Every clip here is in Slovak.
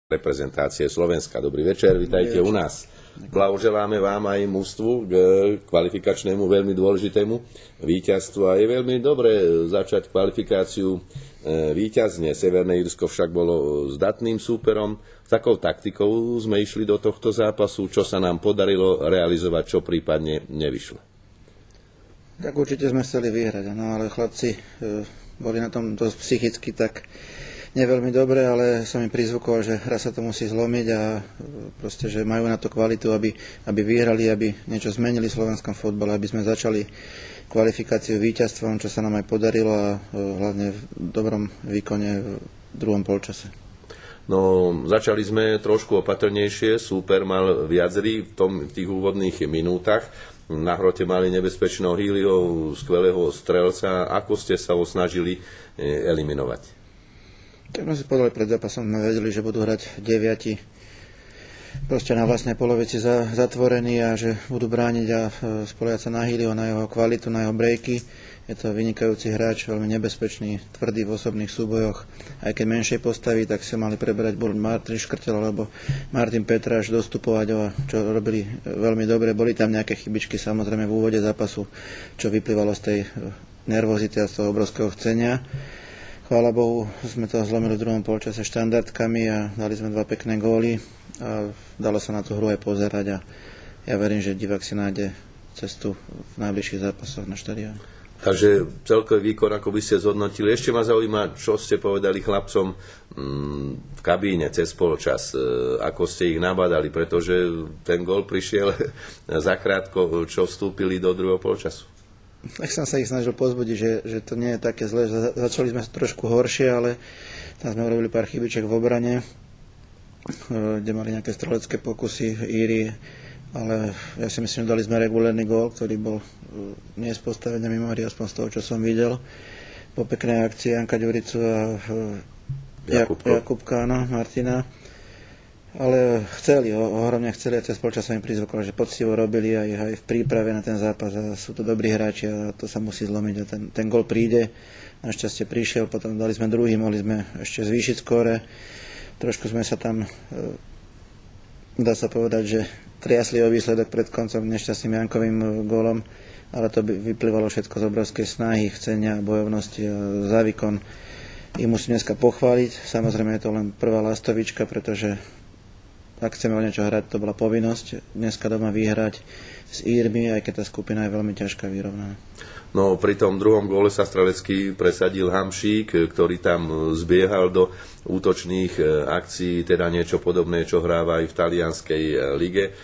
reprezentácie Slovenska. Dobrý večer, vitajte u nás. Blahoželáme vám aj mužstvu k kvalifikačnému, veľmi dôležitému víťazstvu a je veľmi dobré začať kvalifikáciu víťazne. Severné Írsko však bolo zdatným súperom. S takou taktikou sme išli do tohto zápasu, čo sa nám podarilo realizovať, čo prípadne nevyšlo. Tak určite sme chceli vyhrať, no, ale chlapci boli na tom dosť psychicky tak neveľmi dobre, ale som im prizvukoval, že raz sa to musí zlomiť a proste, že majú na to kvalitu, aby vyhrali, aby niečo zmenili v slovenskom fotbale, aby sme začali kvalifikáciu víťazstvom, čo sa nám aj podarilo a hlavne v dobrom výkone v druhom polčase. No, začali sme trošku opatrnejšie, súper mal viacerí v tých úvodných minútach. Na hrote mali nebezpečného Hýliho, skvelého strelca. Ako ste sa ho snažili eliminovať? Tak sme si povedali pred zápasom, sme vedeli, že budú hrať 9 proste na vlastnej polovici zatvorení a že budú brániť a spoliehať sa na Hýliho, na jeho kvalitu, na jeho breaky. Je to vynikajúci hráč, veľmi nebezpečný, tvrdý v osobných súbojoch. Aj keď menšej postavy, tak sa mali preberať bol Martin Škrtel alebo Martin Petráš, dostupovať ho, čo robili veľmi dobre. Boli tam nejaké chybičky samozrejme v úvode zápasu, čo vyplývalo z tej nervozity a z toho obrovského chcenia. Chvála Bohu, sme to zlomili v druhom polčase štandardkami a dali sme 2 pekné góly a dalo sa na tú hru aj pozerať a ja verím, že divák si nájde cestu v najbližších zápasoch na štadióne. Takže celkový výkon, ako by ste zhodnotili. Ešte ma zaujíma, čo ste povedali chlapcom v kabíne cez polčas, ako ste ich nabádali, pretože ten gól prišiel zakrátko, čo vstúpili do druhého polčasu. Tak som sa ich snažil pozbudiť, že to nie je také zlé. Začali sme trošku horšie, ale tam sme urobili pár chybiček v obrane, kde mali nejaké strelecké pokusy Íri, ale ja si myslím, že dali sme regulérny gól, ktorý bol nie z postavenia mimo hry, aspoň z toho, čo som videl. Po peknej akcii Janka Ďuricu a Jakubka, Martina. Ale chceli, ohromne chceli a cez polčas sa im prizvuklo, že poctivo robili aj v príprave na ten zápas a sú to dobrí hráči a to sa musí zlomiť a ten gól príde. Našťastie prišiel, potom dali sme druhý, mohli sme ešte zvýšiť skóre. Trošku sme sa tam, dá sa povedať, že triasli o výsledok pred koncom nešťastným Jankovým gólom, ale to by vyplývalo všetko z obrovskej snahy, chcenia, bojovnosti a za výkon. Ich musím dneska pochváliť. Samozrejme je to len prvá lastovička, pretože ak chceme o niečo hrať, to bola povinnosť dneska doma vyhrať s Írmi, aj keď tá skupina je veľmi ťažká vyrovnaná. No pri tom druhom góle sa strelecky presadil Hamšík, ktorý tam zbiehal do útočných akcií, teda niečo podobné, čo hráva aj v talianskej lige.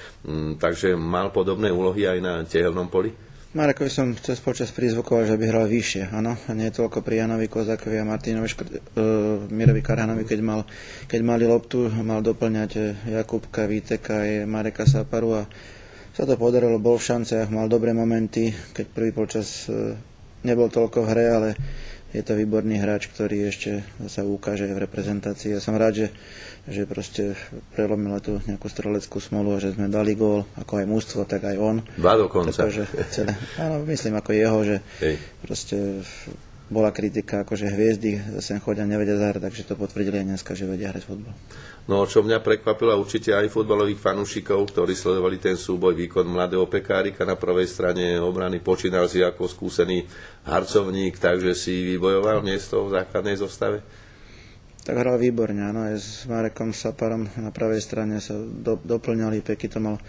Takže mal podobné úlohy aj na tehelnom poli? Marekovi som cez počas prizvukoval, že by hral vyššie, áno. A nie toľko pri Janovi Kozákovi a Martinovi Mirovi Karhanovi, keď mali loptu, mal doplňať Jakubka, Víteka aj Mareka Saparu a sa to podarilo, bol v šanciach, mal dobré momenty, keď prvý počas nebol toľko v hre, ale je to výborný hráč, ktorý ešte sa ukáže v reprezentácii. Ja som rád, že proste prelomila tú nejakú streleckú smolu a že sme dali gól, ako aj mužstvo, tak aj on. 2 dokonca. Áno, myslím ako jeho, že proste bola kritika, akože hviezdy sem chodia, nevedia zahrať, takže to potvrdili aj dneska, že vedia hrať futbal. No, čo mňa prekvapilo určite aj futbalových fanúšikov, ktorí sledovali ten súboj, výkon mladého Pekárika na prvej strane obrany, počínal si ako skúsený harcovník, takže si vybojoval miesto v základnej zostave? Tak hral výborne, áno, aj s Marekom Saparom na pravej strane sa doplňali, Peky to mal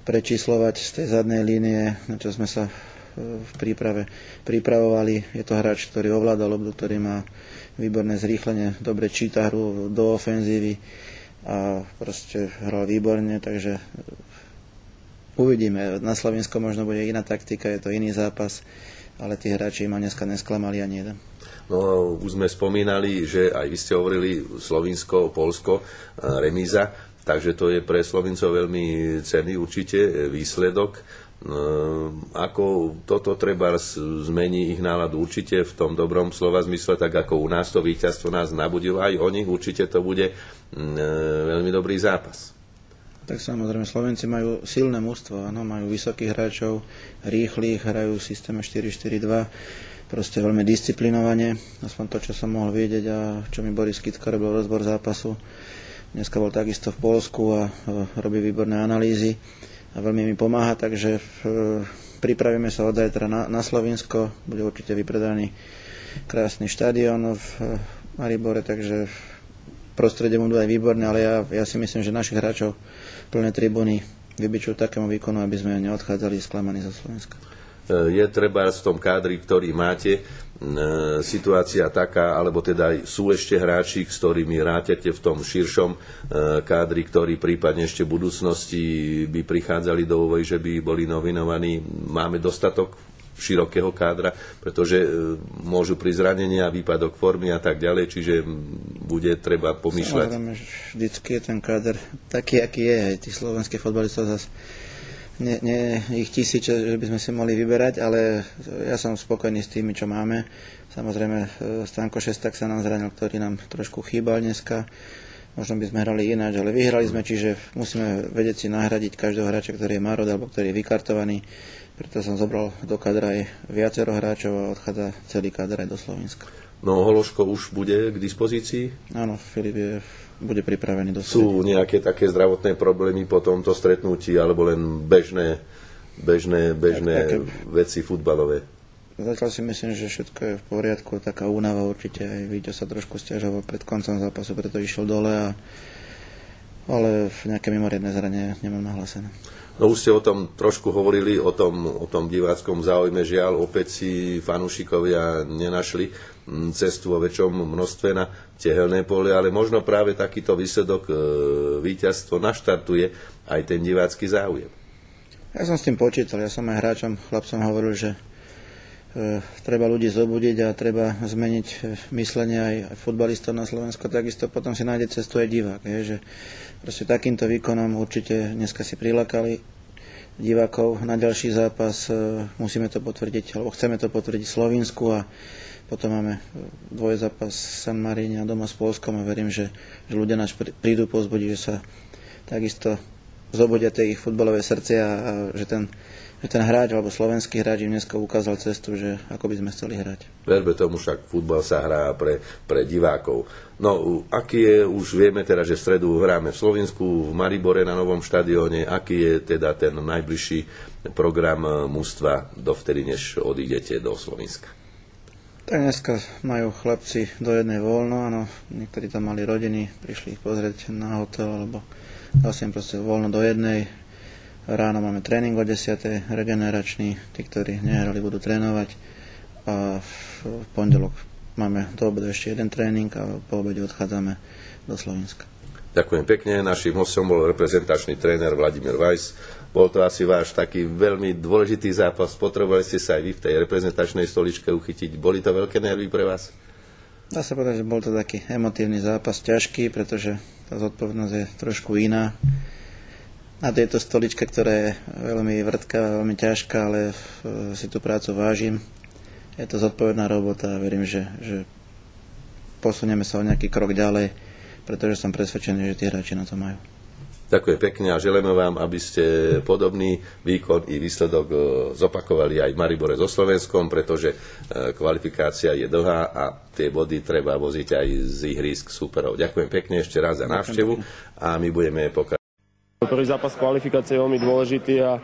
prečíslovať z tej zadnej línie, na čo sme sa v príprave pripravovali. Je to hráč, ktorý ovláda loptu, ktorý má výborné zrýchlenie, dobre číta hru do ofenzívy a proste hral výborne, takže uvidíme. Na Slovensko možno bude iná taktika, je to iný zápas, ale tí hráči ma dneska nesklamali ani jeden. No, už sme spomínali, že aj vy ste hovorili Slovinsko, Poľsko, remíza, takže to je pre Slovincov veľmi cenný určite výsledok. Ako toto treba zmení ich náladu určite v tom dobrom slova zmysle, tak ako u nás to víťazstvo nás nabudilo, aj o nich určite to bude veľmi dobrý zápas. Tak samozrejme, Slovenci majú silné mužstvo, áno, majú vysokých hráčov, rýchlych, hrajú v systéme 4-4-2, proste veľmi disciplinovane, aspoň to, čo som mohol vidieť a čo mi Boris Kytka robil rozbor zápasu. dneska bol takisto v Poľsku a robí výborné analýzy a veľmi mi pomáha, takže pripravíme sa od zajtra na Slovinsko, bude určite vypredaný krásny štadión v Maribore, takže prostredie budú aj výborné, ale ja si myslím, že našich hráčov plné tribúny vybičujú takému výkonu, aby sme neodchádzali sklamaní zo Slovenska. Je treba v tom kádri, ktorý máte, situácia taká, alebo teda sú ešte hráči, s ktorými rátate v tom širšom kádri, ktorí prípadne ešte v budúcnosti by prichádzali do úvahy, že by boli nominovaní. Máme dostatok širokého kádra, pretože môžu pri zranenia, výpadok formy a tak ďalej, čiže bude treba pomýšľať. Samozrejme, vždycky je ten káder taký, aký je. Aj tí slovenskí fotbalistov zase nie ich tisíce, že by sme si mohli vyberať, ale ja som spokojný s tými, čo máme. Samozrejme, Stanko Šestak sa nám zranil, ktorý nám trošku chýbal dneska. Možno by sme hrali ináč, ale vyhrali sme, čiže musíme vedieť si nahradiť každého hráča, ktorý je marod alebo ktorý je vykartovaný. Preto som zobral do kadra aj viacero hráčov a odchádza celý kader aj do Slovenska. No, Hološko už bude k dispozícii? Áno, Filip bude pripravený do Sú nejaké také zdravotné problémy po tomto stretnutí, alebo len bežné veci futbalové? Zatiaľ si myslím, že všetko je v poriadku, taká únava určite, aj Víťo sa trošku sťažoval pred koncom zápasu, preto išiel dole, ale nejaké mimoriadne zranenie nemám nahlásené. No už ste o tom trošku hovorili, o tom diváckom záujme, žiaľ, opäť si fanúšikovia nenašli cestu vo väčšom množstve na tehelné pole, ale možno práve takýto výsledok víťazstvo naštartuje aj ten divácky záujem. Ja som s tým počítal, ja som aj hráčom, chlapcom hovoril, že treba ľudí zobudiť a treba zmeniť myslenie aj futbalistov na Slovensku, takisto potom si nájde cestu aj divák, že proste takýmto výkonom určite dneska si prilákali divákov na ďalší zápas, musíme to potvrdiť, alebo chceme to potvrdiť v Slovinsku a potom máme dvojzápas v San Maríne a doma s Poľskom a verím, že ľudia nás prídu pozbudiť, že sa takisto zobudia tie ich futbalové srdcia a že ten hráč alebo slovenský hráč im dneska ukázal cestu, že ako by sme chceli hrať. Verbe tomu, však futbal sa hrá pre divákov. No, aký je, už vieme teda, že v stredu hráme v Slovensku, v Maribore na novom štadióne, aký je teda ten najbližší program mužstva dovtedy, než odídete do Slovenska? Tak dneska majú chlapci do jednej voľno, áno, niektorí tam mali rodiny, prišli ich pozrieť na hotel, alebo dal si im proste voľno do jednej. Ráno máme tréning o 10:00, regeneračný, tí, ktorí nehrali, budú trénovať a v pondelok máme do obedu ešte jeden tréning a po obede odchádzame do Slovenska. Ďakujem pekne, naším hostom bol reprezentačný tréner Vladimír Weiss. Bol to asi váš taký veľmi dôležitý zápas, potrebovali ste sa aj vy v tej reprezentačnej stoličke uchytiť. Boli to veľké nervy pre vás? Dá sa povedať, že bol to taký emotívny zápas, ťažký, pretože tá zodpovednosť je trošku iná. Na tejto stoličke, ktorá je veľmi vrtká, veľmi ťažká, ale si tú prácu vážim. Je to zodpovedná robota a verím, že posunieme sa o nejaký krok ďalej, pretože som presvedčený, že tí hráči na to majú. Ďakujem pekne a želáme vám, aby ste podobný výkon i výsledok zopakovali aj v Maribore so Slovenskom, pretože kvalifikácia je dlhá a tie body treba voziť aj z ihrisk súperov. Ďakujem pekne ešte raz za návštevu a my budeme pokračovať. Prvý zápas kvalifikácie je veľmi dôležitý a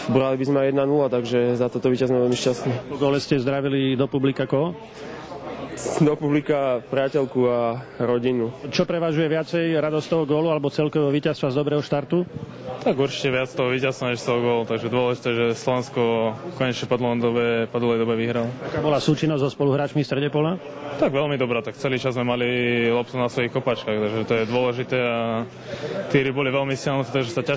brali by sme aj 1-0, takže za toto víťaz sme veľmi šťastní. Po góle ste zdravili do publika koho? Do publika priateľku a rodinu. Čo prevažuje viacej, radosť toho gólu alebo celkového víťazstva z dobrého štartu? Tak určite viac toho víťazstva než z toho gólu, takže dôležité, že Slovensko konečne po dlhej dobe vyhralo. Aká bola súčinnosť so spoluhráčmi v strede pola? Tak veľmi dobrá, tak celý čas sme mali loptu na svojich kopačkách, takže to je dôležité a tíry boli veľmi silné, takže sa ťažko